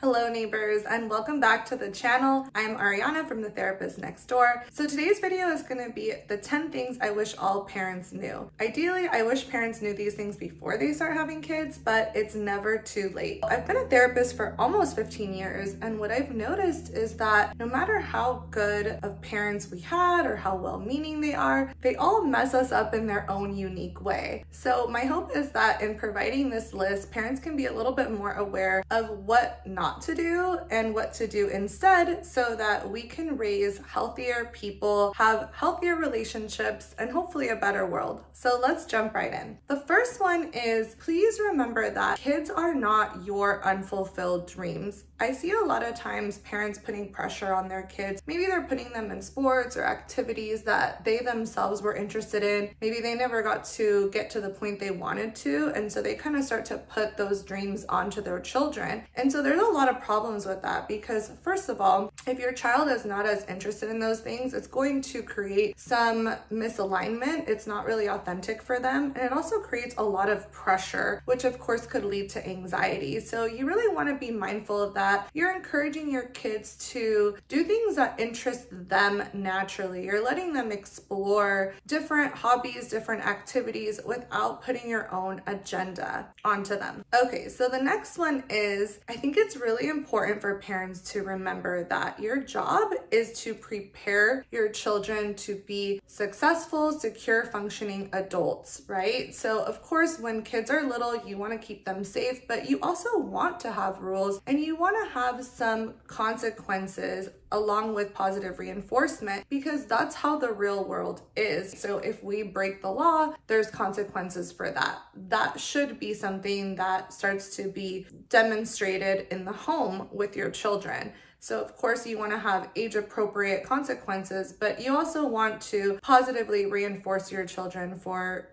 Hello neighbors, and welcome back to the channel. I'm Ariana from The Therapist Next Door. So today's video is going to be the 10 things I wish all parents knew. Ideally, I wish parents knew these things before they start having kids, but it's never too late. I've been a therapist for almost 15 years, and what I've noticed is that no matter how good of parents we had or how well-meaning they are, they all mess us up in their own unique way. So my hope is that in providing this list, parents can be a little bit more aware of what not to do and what to do instead, so that we can raise healthier people, have healthier relationships, and hopefully a better world. So let's jump right in. The first one is, please remember that kids are not your unfulfilled dreams. I see a lot of times parents putting pressure on their kids. Maybe they're putting them in sports or activities that they themselves were interested in. Maybe they never got to get to the point they wanted to, and so they kind of start to put those dreams onto their children. And so there's a lot of problems with that, because first of all, if your child is not as interested in those things, it's going to create some misalignment. It's not really authentic for them, and it also creates a lot of pressure, which of course could lead to anxiety. So you really want to be mindful of that. You're encouraging your kids to do things that interest them naturally. You're letting them explore different hobbies, different activities without putting your own agenda onto them. Okay, so the next one is, I think it's really important for parents to remember that your job is to prepare your children to be successful, secure, functioning adults, right? So of course, when kids are little, you want to keep them safe, but you also want to have rules, and you want to have some consequences along with positive reinforcement, because that's how the real world is. So if we break the law, there's consequences for that. That should be something that starts to be demonstrated in the home with your children. So of course you want to have age-appropriate consequences, but you also want to positively reinforce your children for,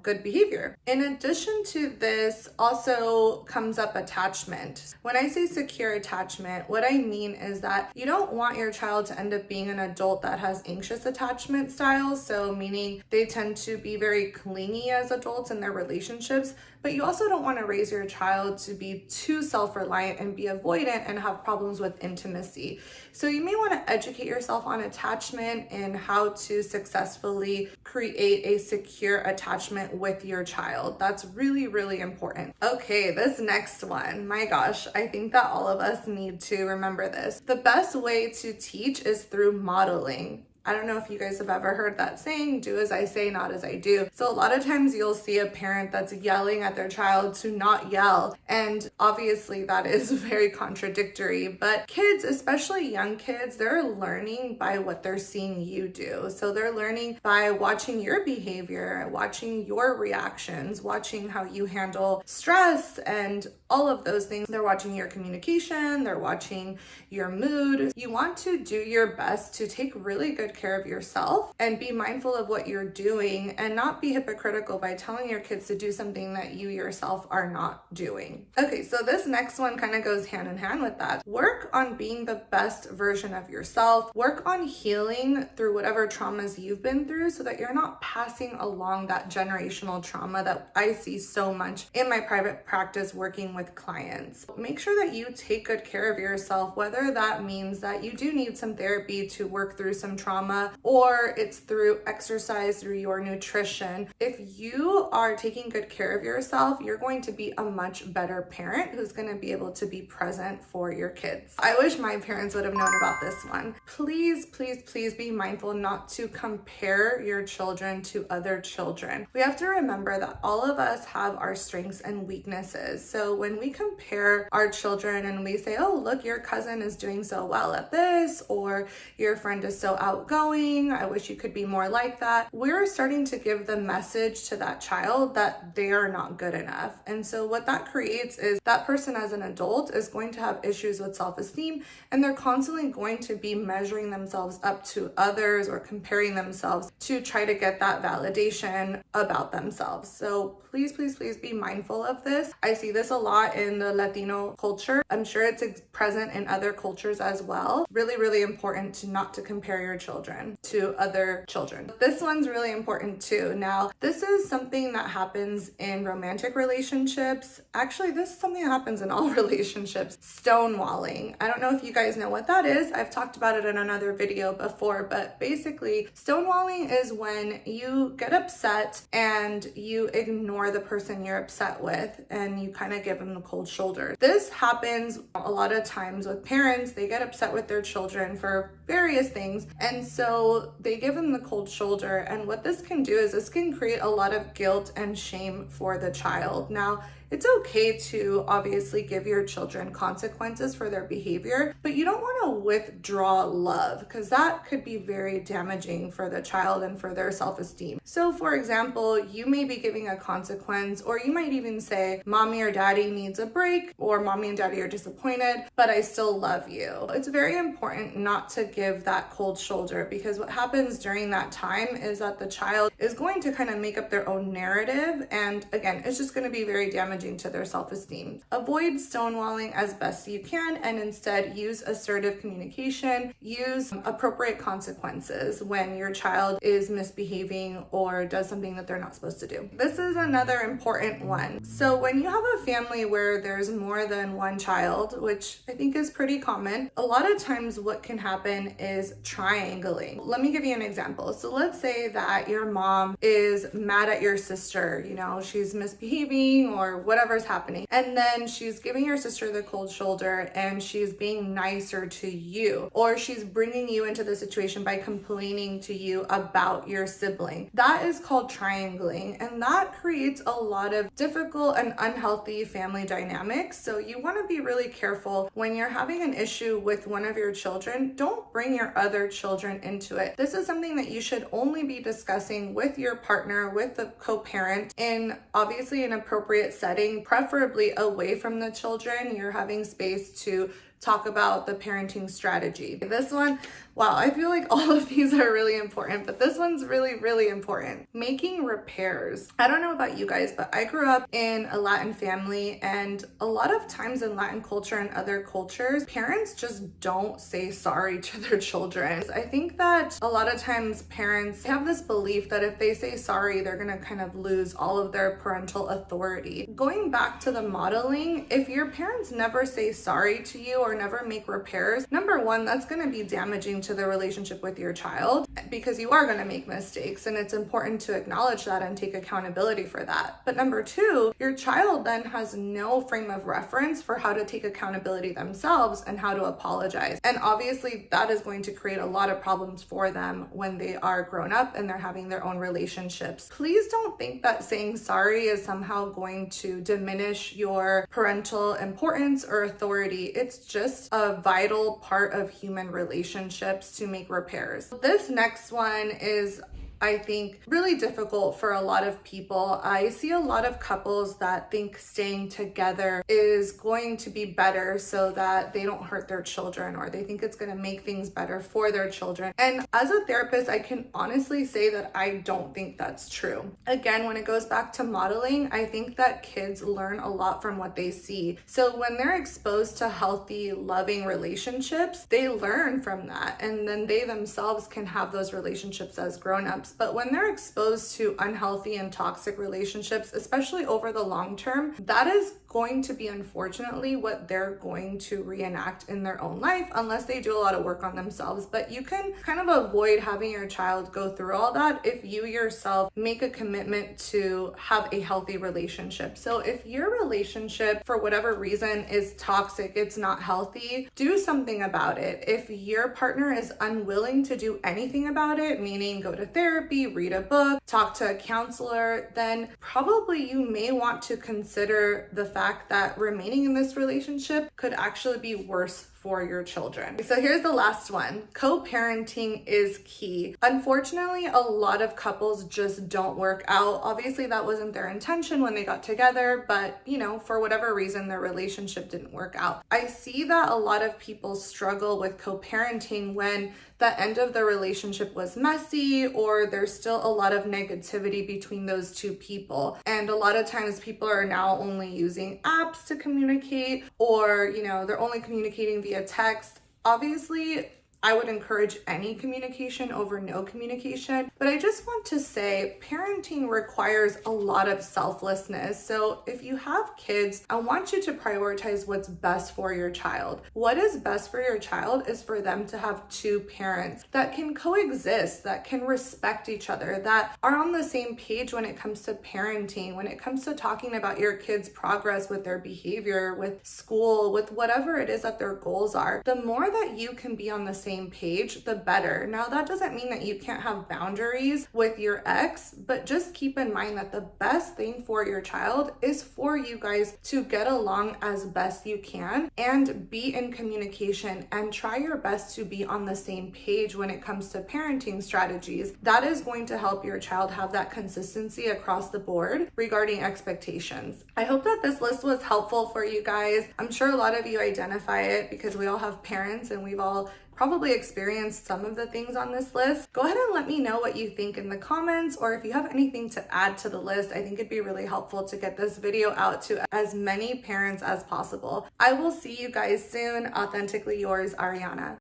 good behavior. In addition to this, also comes up attachment. When I say secure attachment, what I mean is that you don't want your child to end up being an adult that has anxious attachment styles. So meaning they tend to be very clingy as adults in their relationships, but you also don't want to raise your child to be too self-reliant and be avoidant and have problems with intimacy. So you may want to educate yourself on attachment and how to successfully create a secure attachment with your child. That's really, really important. Okay, this next one, my gosh, I think that all of us need to remember this. The best way to teach is through modeling. I don't know if you guys have ever heard that saying, do as I say, not as I do. So a lot of times you'll see a parent that's yelling at their child to not yell. And obviously that is very contradictory, but kids, especially young kids, they're learning by what they're seeing you do. So they're learning by watching your behavior, watching your reactions, watching how you handle stress and all of those things. They're watching your communication, they're watching your mood. You want to do your best to take really good care of yourself and be mindful of what you're doing, and not be hypocritical by telling your kids to do something that you yourself are not doing. Okay, so this next one kind of goes hand in hand with that. Work on being the best version of yourself. Work on healing through whatever traumas you've been through, so that you're not passing along that generational trauma that I see so much in my private practice working with clients. Make sure that you take good care of yourself, whether that means that you do need some therapy to work through some trauma, or it's through exercise, through your nutrition. If you are taking good care of yourself, you're going to be a much better parent who's going to be able to be present for your kids. I wish my parents would have known about this one. Please, please, please be mindful not to compare your children to other children. We have to remember that all of us have our strengths and weaknesses. So when we compare our children and we say, oh, look, your cousin is doing so well at this, or your friend is so outgoing, I wish you could be more like that, we're starting to give the message to that child that they are not good enough. And so what that creates is that person as an adult is going to have issues with self-esteem, and they're constantly going to be measuring themselves up to others or comparing themselves to try to get that validation about themselves. So please, please, please be mindful of this. I see this a lot taught in the Latino culture. I'm sure it's present in other cultures as well. Really, really important to not to compare your children to other children. This one's really important too. Now, this is something that happens in romantic relationships. Actually, this is something that happens in all relationships. Stonewalling. I don't know if you guys know what that is. I've talked about it in another video before, but basically stonewalling is when you get upset and you ignore the person you're upset with and you kind of give them the cold shoulder. This happens a lot of times with parents. They get upset with their children for various things, and so they give them the cold shoulder, and what this can do is this can create a lot of guilt and shame for the child. Now, it's okay to obviously give your children consequences for their behavior, but you don't want to withdraw love, because that could be very damaging for the child and for their self-esteem. So for example, you may be giving a consequence, or you might even say, mommy or daddy needs a break, or mommy and daddy are disappointed, but I still love you. It's very important not to give that cold shoulder, because what happens during that time is that the child is going to kind of make up their own narrative, and again, it's just going to be very damaging to their self-esteem. Avoid stonewalling as best you can, and instead use assertive communication. Use appropriate consequences when your child is misbehaving or does something that they're not supposed to do. This is another important one. So when you have a family where there's more than one child, which I think is pretty common, a lot of times what can happen is triangling. Let me give you an example. So let's say that your mom is mad at your sister, she's misbehaving or whatever's happening, and then she's giving your sister the cold shoulder and she's being nicer to you, or she's bringing you into the situation by complaining to you about your sibling. That is called triangling, and that creates a lot of difficult and unhealthy family dynamics. So you want to be really careful when you're having an issue with one of your children. Don't bring your other children into it. This is something that you should only be discussing with your partner, with the co-parent, in obviously an appropriate setting, preferably away from the children. You're having space to talk about the parenting strategy. This one, wow, I feel like all of these are really important, but this one's really, really important. Making repairs. I don't know about you guys, but I grew up in a Latin family, and a lot of times in Latin culture and other cultures, parents just don't say sorry to their children. I think that a lot of times parents have this belief that if they say sorry, they're gonna kind of lose all of their parental authority. Going back to the modeling, if your parents never say sorry to you or never make repairs, number one, that's going to be damaging to the relationship with your child, because you are going to make mistakes, and it's important to acknowledge that and take accountability for that. But number two, your child then has no frame of reference for how to take accountability themselves and how to apologize. And obviously that is going to create a lot of problems for them when they are grown up and they're having their own relationships. Please don't think that saying sorry is somehow going to diminish your parental importance or authority. It's just a vital part of human relationships to make repairs. This next one is, I think, really difficult for a lot of people. I see a lot of couples that think staying together is going to be better so that they don't hurt their children, or they think it's going to make things better for their children. And as a therapist, I can honestly say that I don't think that's true. Again, when it goes back to modeling, I think that kids learn a lot from what they see. So when they're exposed to healthy, loving relationships, they learn from that, and then they themselves can have those relationships as grown-ups. But when they're exposed to unhealthy and toxic relationships, especially over the long term, that is going to be, unfortunately, what they're going to reenact in their own life, unless they do a lot of work on themselves. But you can kind of avoid having your child go through all that if you yourself make a commitment to have a healthy relationship. So if your relationship, for whatever reason, is toxic, it's not healthy, do something about it. If your partner is unwilling to do anything about it, meaning go to therapy, read a book, talk to a counselor, then probably you may want to consider the fact that remaining in this relationship could actually be worse for your children. So here's the last one. Co-parenting is key. Unfortunately, a lot of couples just don't work out. Obviously, that wasn't their intention when they got together, but for whatever reason, their relationship didn't work out. I see that a lot of people struggle with co-parenting when the end of the relationship was messy, or there's still a lot of negativity between those two people. And a lot of times people are now only using apps to communicate, or they're only communicating via text. Obviously, I would encourage any communication over no communication, but I just want to say parenting requires a lot of selflessness. So if you have kids, I want you to prioritize what's best for your child. What is best for your child is for them to have two parents that can coexist, that can respect each other, that are on the same page when it comes to parenting, when it comes to talking about your kids' progress with their behavior, with school, with whatever it is that their goals are. The more that you can be on the same page, the better. Now, that doesn't mean that you can't have boundaries with your ex, but just keep in mind that the best thing for your child is for you guys to get along as best you can and be in communication and try your best to be on the same page when it comes to parenting strategies. That is going to help your child have that consistency across the board regarding expectations. I hope that this list was helpful for you guys. I'm sure a lot of you identify it because we all have parents and we've all probably experienced some of the things on this list. Go ahead and let me know what you think in the comments, or if you have anything to add to the list. I think it'd be really helpful to get this video out to as many parents as possible. I will see you guys soon. Authentically yours, Ariana.